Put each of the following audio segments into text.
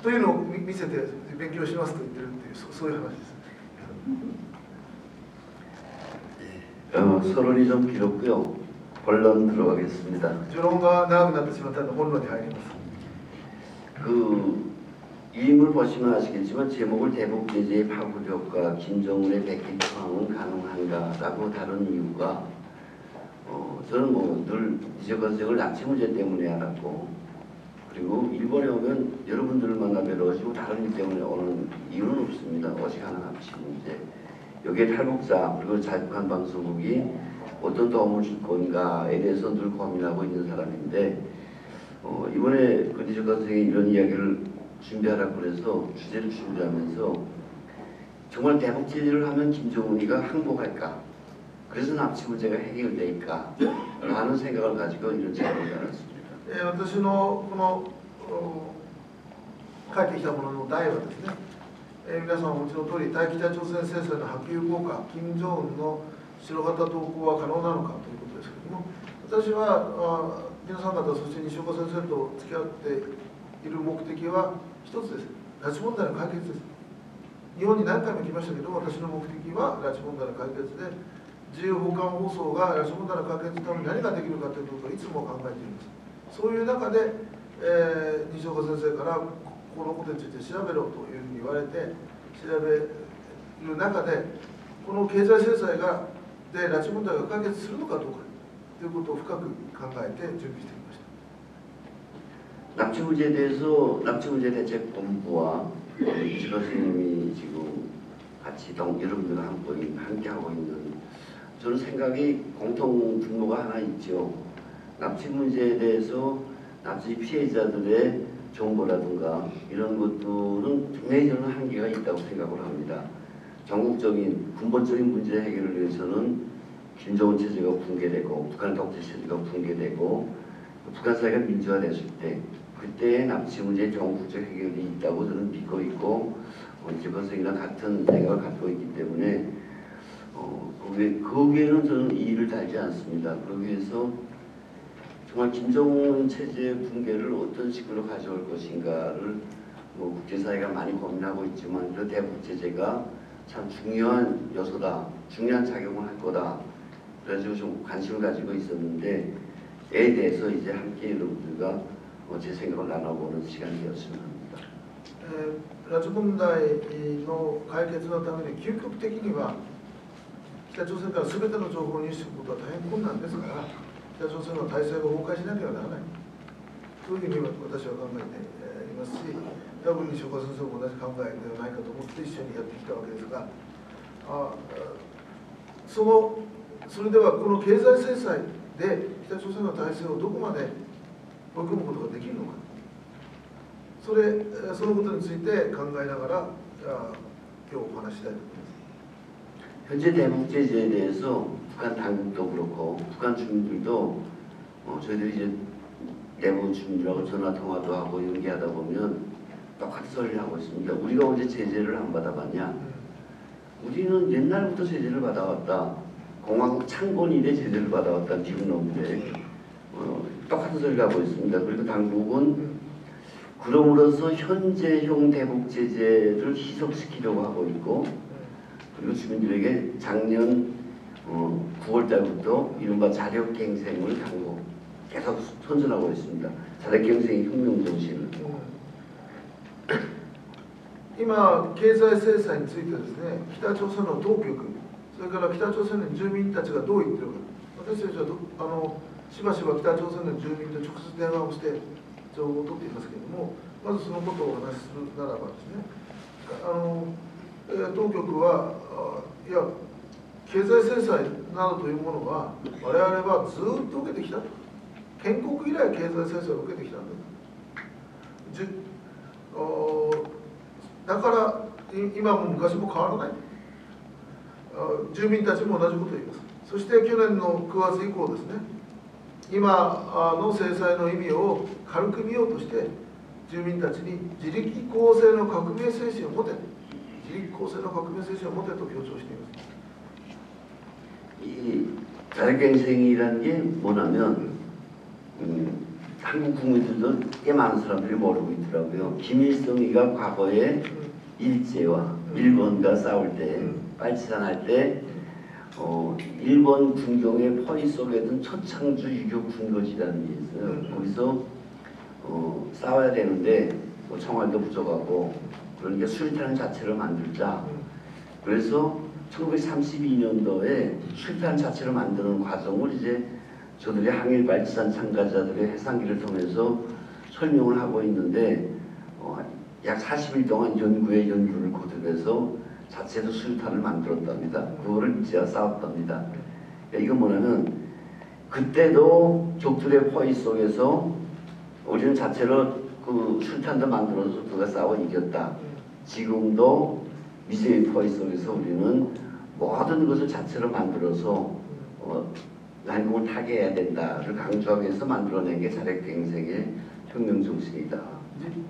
というのを見せて勉強しますと言ってるっていう、そういう話です。 서론이 좀 길었고요. 본론 들어가겠습니다. 序論が長くなってしまったので本論に入ります。 이 인물 보시면 아시겠지만 제목을 대북제재의 파급력과 김정은의 백기 투항은 가능한가라고 다룬 이유가 저는 뭐 늘 이재건석을 납치 문제 때문에 알았고, 그리고 일본에 오면 여러분들을 만나 뵈러 오시고 다른 일 때문에 오는 이유는 없습니다. 어지간한 납치 문제, 여기에 탈북자 그리고 자국한 방송국이 어떤 도움을 줄 건가에 대해서 늘 고민하고 있는 사람인데, 이번에 이재건 선생이 이런 이야기를 준비하라고 그래서 주제를 준비하면서 정말 대북 제재를 하면 김정은이가 항복할까? 그래서 납치 문제가 해결될까? 라는 생각을 가지고 이런 질문을 받았습니다. 私のこの書いてきたものの題はですね、皆さんももちろん通り対北朝鮮制裁の波及効果、金正恩の白旗投降は可能なのかということですけれども、私は皆さん方、そして西岡先生と付き合っている目的は一つです。拉致問題の解決です。日本に何回も来ましたけど、私の目的は拉致問題の解決で、自由放韓放送が拉致問題の解決のために何ができるかということをいつも考えています。そういう中で、西岡先生からこのことについて調べろというふうに言われて調べる中で、この経済制裁で拉致問題が解決するのかどうかということを深く考えて準備してきました。 납치 문제에 대해서 납치문제대책본부와 이재건 선생님이 지금 같이 여러분들과 함께 하고 있는, 저는 생각이 공통 분모가 하나 있죠. 납치 문제에 대해서 납치 피해자들의 정보라든가 이런 것들은 분명히 저는 한계가 있다고 생각을 합니다. 전국적인 근본적인 문제 해결을 위해서는 김정은 체제가 붕괴되고 북한 독재 체제가 붕괴되고 북한 사회가 민주화됐을 때 그때의 납치 문제의 전국적 해결이 있다고 저는 믿고 있고, 이재건 선생이랑 같은 생각을 갖고 있기 때문에 거기에는 저는 이의를 달지 않습니다. 그러기 위해서 정말 김정은 체제의 붕괴를 어떤 식으로 가져올 것인가를 국제사회가 많이 고민하고 있지만, 그 대북 제재가 참 중요한 요소다, 중요한 작용을 할 거다. 그래서 좀 관심을 가지고 있었는데, 에 대해서 이제 함께 여러분들과 제 생각을 나눠보는 시간이 되었으면 합니다. 拉致問題の解決のために究極的には北朝鮮から全ての情報を入手することは大変困難ですから、北朝鮮の体制が崩壊しなければならないというふうに私は考えていますし、多分西岡先生も同じ考えではないかと思って一緒にやってきたわけですが、それではこの経済制裁で北朝鮮の体制をどこまで追い込むことができるのか、そのことについて考えながら今日お話ししたいと思います。 현재 대북 제재에 대해서 북한 당국도 그렇고 북한 주민들도 저희들이 이제 내부 주민들하고 전화 통화도 하고 연기하다 보면 똑같은 소리를 하고 있습니다. 우리가 언제 제재를 안 받아봤냐? 우리는 옛날부터 제재를 받아왔다. 공화국 창건 이래 제재를 받아왔다. 미국 놈들에 똑같은 소리를 하고 있습니다. 그리고 당국은 그럼으로써 현재형 대북 제재를 희석시키려고 하고 있고, 그리고 주민들에게 작년 9월달부터 이른바 자력갱생을 당국 계속 선전하고 있습니다. 자력갱생의 혁명정신을. 今、経済制裁についてですね、北朝鮮の当局、それから北朝鮮の住民たちがどう言ってるか、私たちはしばしば北朝鮮の住民と直接電話をして情報を取っていますけれども、まずそのことをお話しするならばですね、当局はいや、経済制裁などというものは我々はずっと受けてきたと、建国以来経済制裁を受けてきたんだと、だから今も昔も変わらない、住民たちも同じことを言います。そして去年の9月以降ですね、今の制裁の意味を軽く見ようとして住民たちに自力更生の革命精神を持て、自力更生の革命精神を持てと強調しています。 이 자력갱생이라는 게 뭐냐면 한국 국민들도 꽤 많은 사람들이 모르고 있더라고요. 김일성이가 과거에 일제와 일본과 싸울 때 빨치산 할 때 일본 군경의 퍼리 속에 든 초창주 유교 군거지라는 게 있어요. 거기서 싸워야 되는데 총알도 부족하고 그러니까 수류탄 자체를 만들자. 그래서 1932년도에 수류탄 자체를 만드는 과정을 이제 저들이 항일 발치산 참가자들의 해상기를 통해서 설명을 하고 있는데 약 40일 동안 연구에 연구를 거듭해서 자체로 수류탄을 만들었답니다. 그거를 제가 싸웠답니다. 이건 뭐냐면 그때도 적들의 포위 속에서 우리는 자체로 그 수류탄도 만들어서 그가 싸워 이겼다. 지금도 미제의 포위 속에서 우리는 모든 것을 자체로 만들어서 난국을 타개해야 된다를 강조하기 위해서 만들어낸 게 자력갱생의 혁명 정신이다.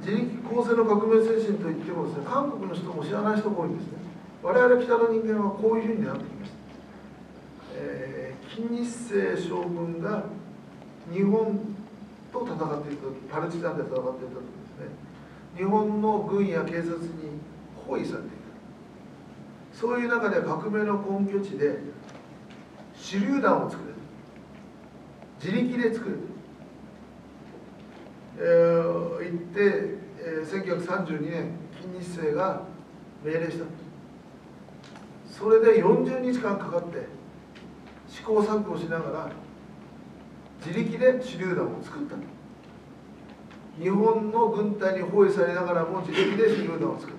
自力更生の革命精神といってもですね、韓国の人も知らない人が多いんですね。我々北の人間はこういうふうになってきました。金日成将軍が日本と戦っていた時、パルチザンで戦っていた時ですね、日本の軍や警察に包囲されていた。そういう中で革命の根拠地で手榴弾を作れる、自力で作れる、言って、1932年金日成が命令した。それで40日間かかって試行錯誤しながら自力で手榴弾を作った。日本の軍隊に包囲されながらも自力で手榴弾を作った。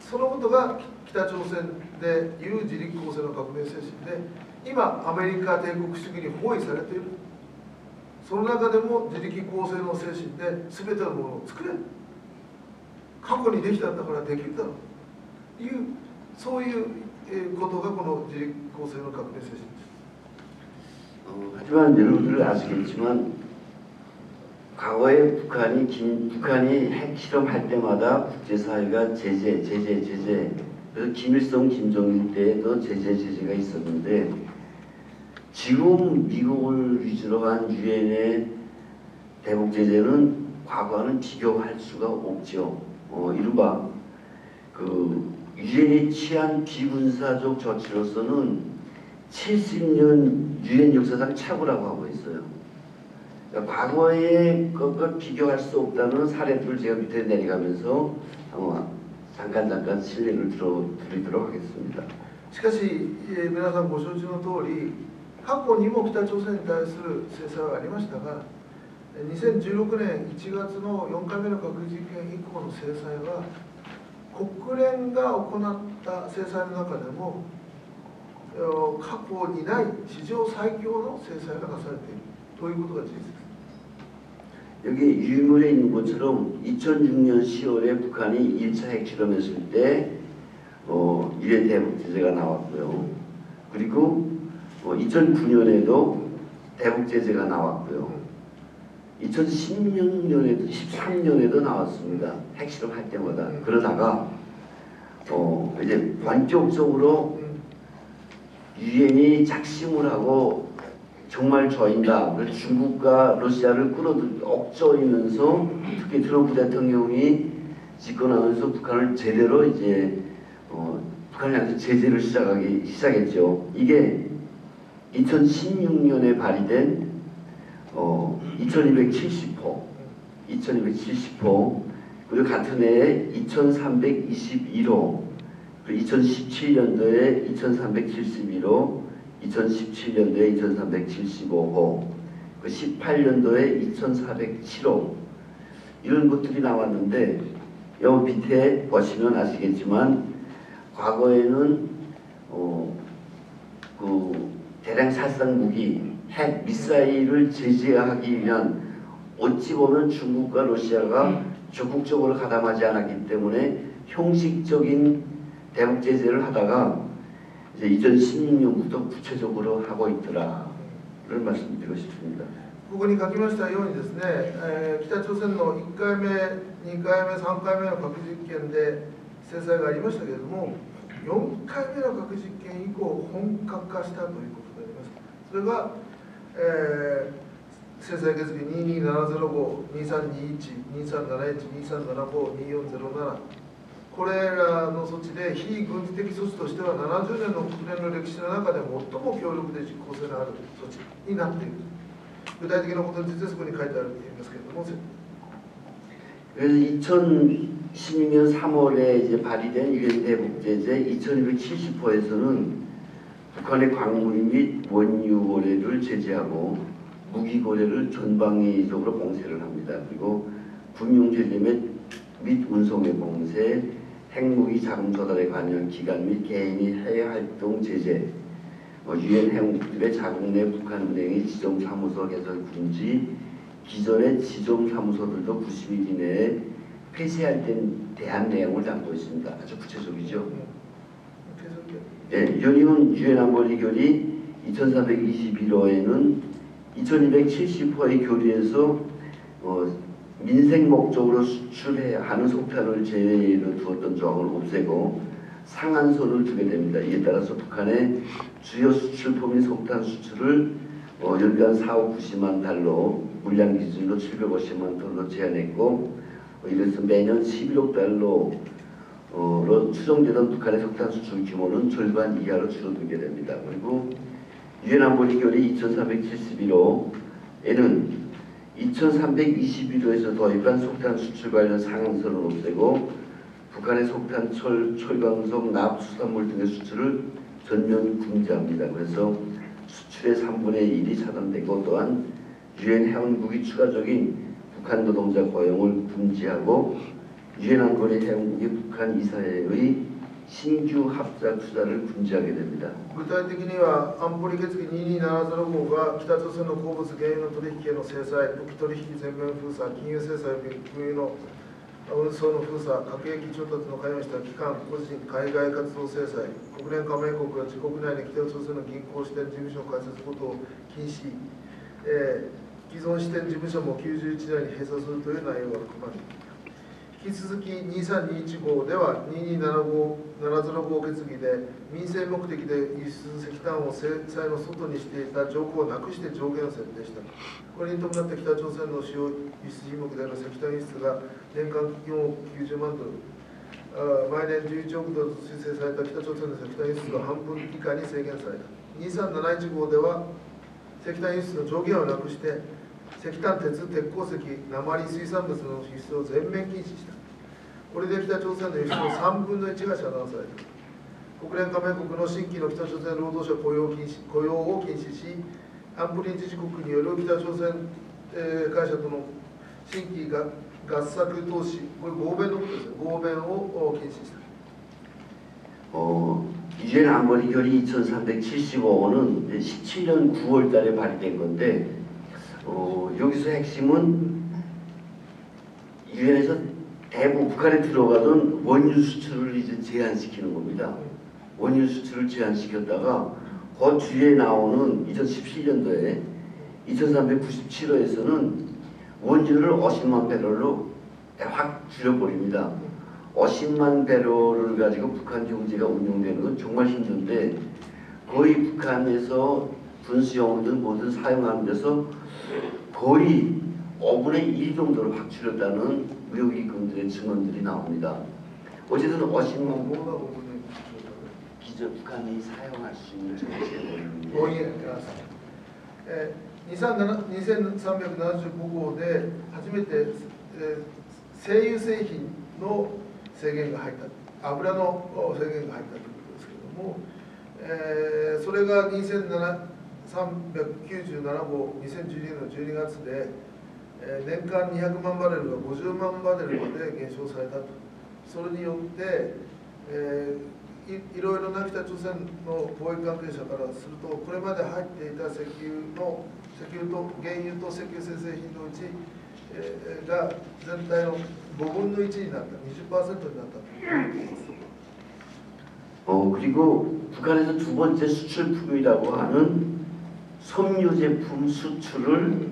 そのことが北朝鮮でいう自力更生の革命精神で、今アメリカ帝国主義に包囲されている。その中でも自力更生の精神で全てのものを作れる。過去にできたんだからできるだろうという、そういうことがこの自力更生の革命精神です。 하지만 여러분들 아시겠지만 과거에 북한이 핵 실험할 때마다 국제사회가 제재 그래서 김일성, 김정일 때에도 제재가 있었는데 지금 미국을 위주로 한 유엔의 대북 제재는 과거와는 비교할 수가 없죠. 이른바 그 유엔이 취한 비군사적 조치로서는 70년 유엔 역사상 최고라고 하고 있어요. 그러니까 과거의 것과 비교할 수 없다는 사례들을 제가 밑에 내려가면서 잠깐 실례를 드리도록 하겠습니다. しかし、皆さんご承知の通り、過去にも北朝鮮に対する制裁はありましたが、2016年1月の4回目の核実験以降の制裁は、国連が行った制裁の中でも、過去にない史上最強の制裁がなされているということが事実です。 여기 유물에 있는 것처럼 2006년 10월에 북한이 1차 핵실험했을 때 유엔 대북 제재가 나왔고요. 그리고 2009년에도 대북 제재가 나왔고요. 2016년에도 13년에도 나왔습니다. 핵실험 할 때마다. 그러다가 이제 본격적으로 유엔이 작심을 하고 정말 저인다. 중국과 러시아를 억저이면서 특히 트럼프 대통령이 집권하면서 북한을 제대로 이제 북한에 대해서 제재를 시작했죠. 이게 2016년에 발의된 2270호 그리고 같은 해에 2321호 그리고 2017년도에 2371호 2017년도에 2375호, 그 18년도에 2407호 이런 것들이 나왔는데 여기 밑에 보시면 아시겠지만 과거에는 그 대량 살상 무기, 핵 미사일을 제재하기 위한 어찌 보면 중국과 러시아가 적극적으로 가담하지 않았기 때문에 형식적인 대북 제재를 하다가 이제 2016년부터 구체적으로 하고 있더라를 말씀드리고 싶습니다. ここに書きましたようにですね、北朝鮮の1回目、2回目、3回目の核実験で制裁がありましたけれども、4回目の核実験以降本格化したということであります。それが、制裁決議227052372123752407これらの措置で非軍事的措置としては70年の国連の歴史の中で最も強力で実効性のある措置になっている。具体的なことについてそこに書いてあると言いますけれども。 그래서 2012년 3월에 이제 발의된 유엔 대북제재 2270호에서는 북한의 광물 및 원유 거래를 제재하고 무기 거래를 전방위적으로 봉쇄를 합니다. 그리고 금융 제재 및 운송의 봉쇄, 핵무기 자금 조달에 관여한 기관 및 개인이 해외 활동 제재, 유엔 회원국들의 자국 내 북한 은행의 지점 사무소 개설 금지, 기존의 지점 사무소들도 90일 이내에 폐쇄할 때 대한 내용을 담고 있습니다. 아주 구체적이죠. 예, 연이은 유엔 안보리 결의 2321호에는 2270호의 결의에서 민생 목적으로 수출해야 하는 석탄을 제외로 두었던 조항을 없애고 상한선을 두게 됩니다. 이에 따라서 북한의 주요 수출품인 석탄 수출을 연간 4억 90만 달러, 물량 기준으로 750만 톤으로 제한했고, 이래서 매년 11억 달러로 추정되던 북한의 석탄 수출 규모는 절반 이하로 줄어들게 됩니다. 그리고 유엔 안보리 결의 2371호에는 2321호에서 도입한 석탄 수출 관련 상한선을 없애고 북한의 석탄, 철광석, 납, 수산물 등의 수출을 전면 금지합니다. 그래서 수출의 3분의 1이 차단되고 또한 유엔 회원국이 추가적인 북한 노동자 고용을 금지하고 유엔 안보리 회원국이 북한 이사회의 신규 합작 투자를 금지하게 됩니다. 具体的には安保理決議22705が北朝鮮の鉱物原油の取引への制裁、武器取引全面封鎖、金融制裁、軍油の運送の封鎖、核兵器調達の関与した機関、個人、海外活動制裁、国連加盟国が自国内に北朝鮮の銀行支店事務所を開設することを禁止、既存支店事務所も91年に閉鎖するという内容が含まれている。引き続き23215では2275決議で民生目的で輸出石炭を制裁の外にしていた条項をなくして上限を設定した。これに伴って北朝鮮の主要輸出品目である石炭輸出が年間4億90万ドル、毎年11億ドルと推定された北朝鮮の石炭輸出が半分以下に制限された。23715では石炭輸出の上限をなくして石炭、鉄、鉄鉱石、鉛、水産物の輸出を全面禁止した。これで北朝鮮の輸出の3分の1が遮断された。国連加盟国の新規の北朝鮮労働者雇用を禁止し、安保理自治国による北朝鮮、会社との新規合作投資、これ合弁のことですね、合弁を禁止した。유엔 안보리 결의 2375호는 17년 9월 달에 발의된 건데 여기서 핵심은 유엔에서 대부분 북한에 들어가던 원유 수출을 이제 제한시키는 겁니다. 원유 수출을 제한시켰다가 그 뒤에 나오는 2017년도에 2397호에서는 원유를 50만 배럴로 확 줄여버립니다. 50만 배럴을 가지고 북한 경제가 운영되는 건 정말 힘든데 거의 북한에서 군수용이든 뭐든 사용하는 데서 거의 5분의 1 정도로 확 줄였다는 의혹이건들의 증언들이 나옵니다. 어쨌든 50만 기존 북한이 사용할 수 있는 정책을 2375号で初めて石油製品の制限が入った、油の制限が入ったということですけれども、それが397号2012年の12月で、年間200万バレルが50万バレルまで減少されたと。それによって、いろいろな北朝鮮の貿易関係者からすると、これまで入っていた石油と原油と石油精製品のうち、が全体の5分の1になった、20%になったということです。 그리고 북한에서 두 번째 수출품이라고 하는 섬유 제품 수출을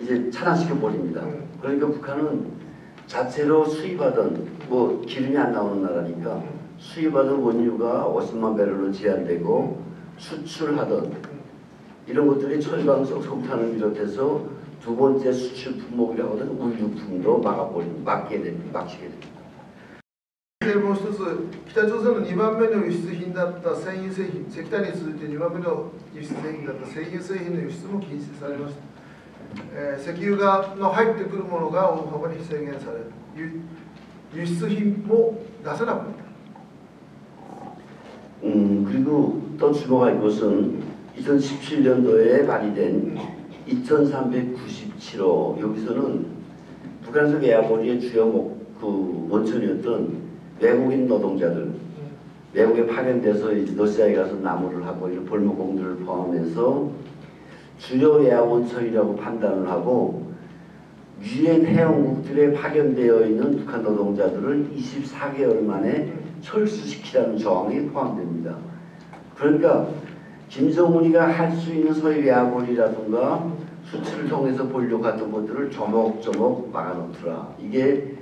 이제 차단시켜 버립니다. 그러니까 북한은 자체로 수입하던 뭐 기름이 안 나오는 나라니까 수입하던 원유가 50만 배럴로 제한되고 수출하던 이런 것들이 철강석, 석탄을 비롯해서 두 번째 수출 품목이라고 하는 우유품도 막히게 됩니다. もう一つ、北朝鮮の2番目の輸出品だった繊維製品、石炭に続いて2番目の輸出製品だった石油製品の輸出も禁止されました。石油の入ってくるものが大幅に制限され、輸出品も出せなくなった。 그리고 또 주목할 것은 2017년도에 발의된 2397호 여기서는 북한석 에어보리의 주요 원천이었던 외국인 노동자들 외국에 파견돼서 러시아에 가서 나무를 하고 이런 벌목공들을 포함해서 주요 예하원천이라고 판단을 하고 유엔 회원국들에 파견되어 있는 북한 노동자들을 24개월 만에 철수시키라는 조항이 포함됩니다. 그러니까 김정은이가 할 수 있는 소위 예하원이라든가 수출을 통해서 보려고 했던 것들을 조목조목 막아놓더라. 이게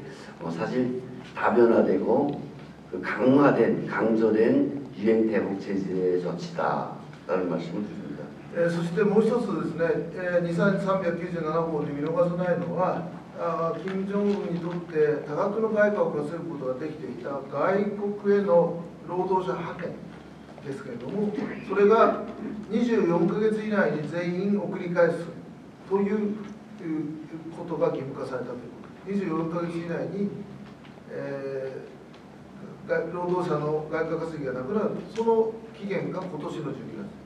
사실 다변화되고 강조된 유행 대북 제재 조치다라는 말씀을 드립니다. そしてもう一つですね、2397号で見逃さないのは、金正恩にとって多額の外貨を稼ぐことができていた外国への労働者派遣ですけれども、それが24ヶ月以内に全員送り返すということが義務化されたということ。24ヶ月以内に、労働者の外貨稼ぎがなくなる、その期限が今年の12月。